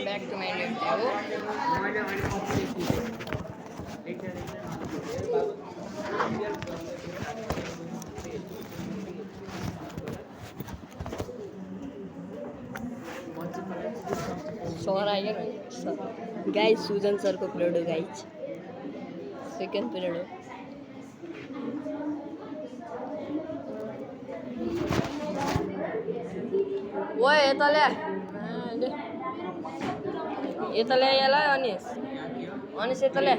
back to my new video. Sir आयो न guys Sujan सरको पिरियड हो गाइज सेकेन्ड पिरियड हो ओ यता ल्या यसलाई अनिस यता ल्या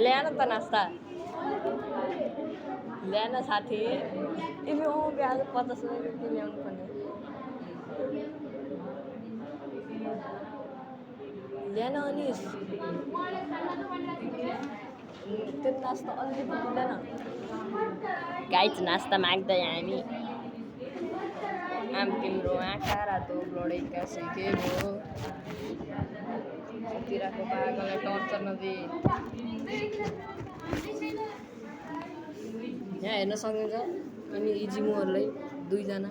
ल्या न त नास्ता ल्या न साथी तिमी आज 50 रुपियाँ ल्याउनु पर्ने ल्या न अनिस त्यो नास्ता अलिकति दिँदैन गाइज नास्ता माग्दै हामी आम तिम्रो आँखा रातो ब्लडेका सिके भो तिराको पागललाई टर्चर नदिए यहाँ हेर्न सक्नुहुन्छ अनि इजिमुहरूलाई 2 जना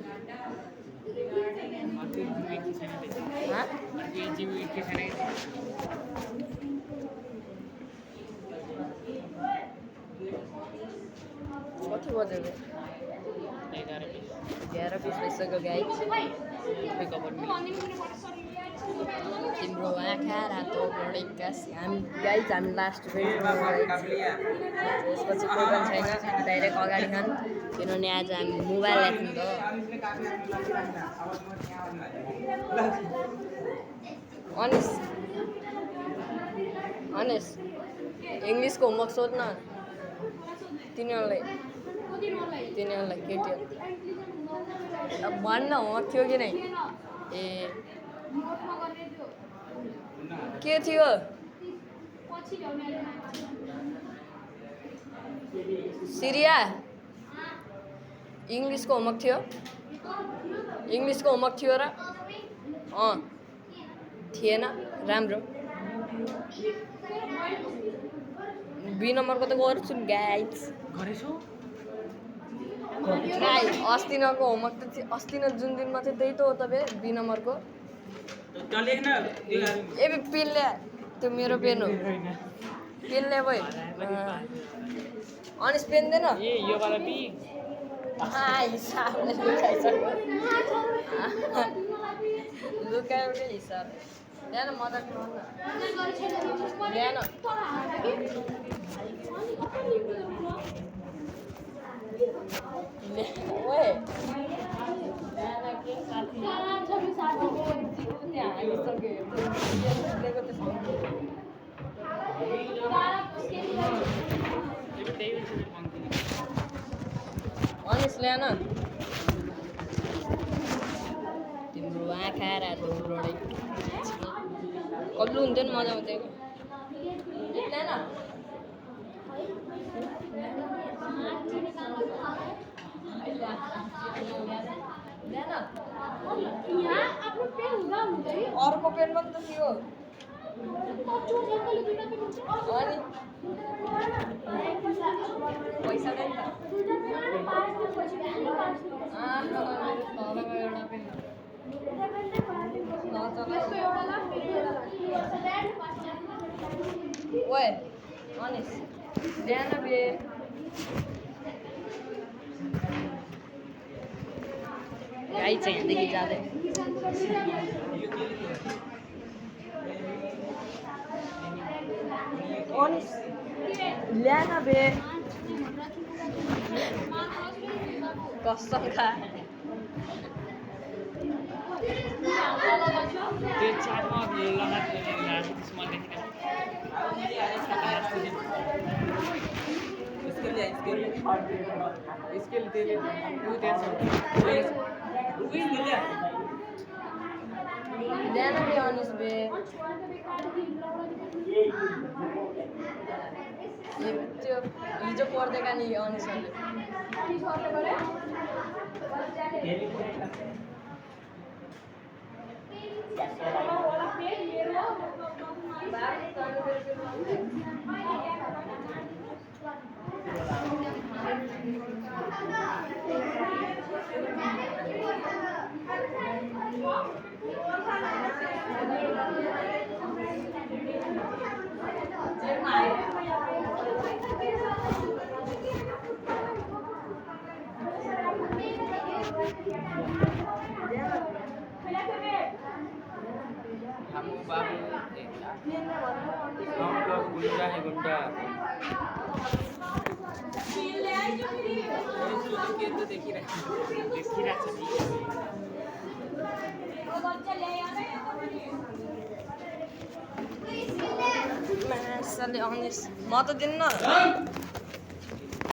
कति बजेको 11:20 भइसक्यो गाइज तिम्रो आँखा रातो बढेका गाइज हामी लास्ट त्यसपछि प्रोग्राम छैन डाइरेक्ट अगाडि खान किनभने आज हामी मोबाइल राख्नु त अनिस इङ्ग्लिसको होमवर्क सोध्न तिनीहरूलाई केटीहरू भन्न होमवर्क थियो कि नै ए के थियो सिरिया इङ्ग्लिसको होमवर्क थियो र थिएन राम्रो बी नम्बरको त गर्छु नि गाइज अस्ति नको होमवर्क त अस्ति न जुन दिनमा थियो त्यही त हो तपाईँ बी नम्बरको ए पेन ल्या त्यो मेरो पेन हो पेन ल्या भाइ अनिस पेन देन लुकायो के हिसाब ल्यान मजाक ल्यान अनिस ल्यान तिम्रो आँखा रातो ब्लडै कल्लु हुन्थ्यो नि मजा आउँथ्यो ल्यान अर्को पेन पनि त थियो अनि पैसा नि ओए अनिस ल्यान बे गाई चाहिँ यहाँदेखि जाँदै अनिस ल्यान बे कसम खा त्यो चाटमा ल्यान बे अनिस बे त्यो हिजो पढ्दैका नि अनिसहरूले गुंडा है गुंडा देखी म त दिन्न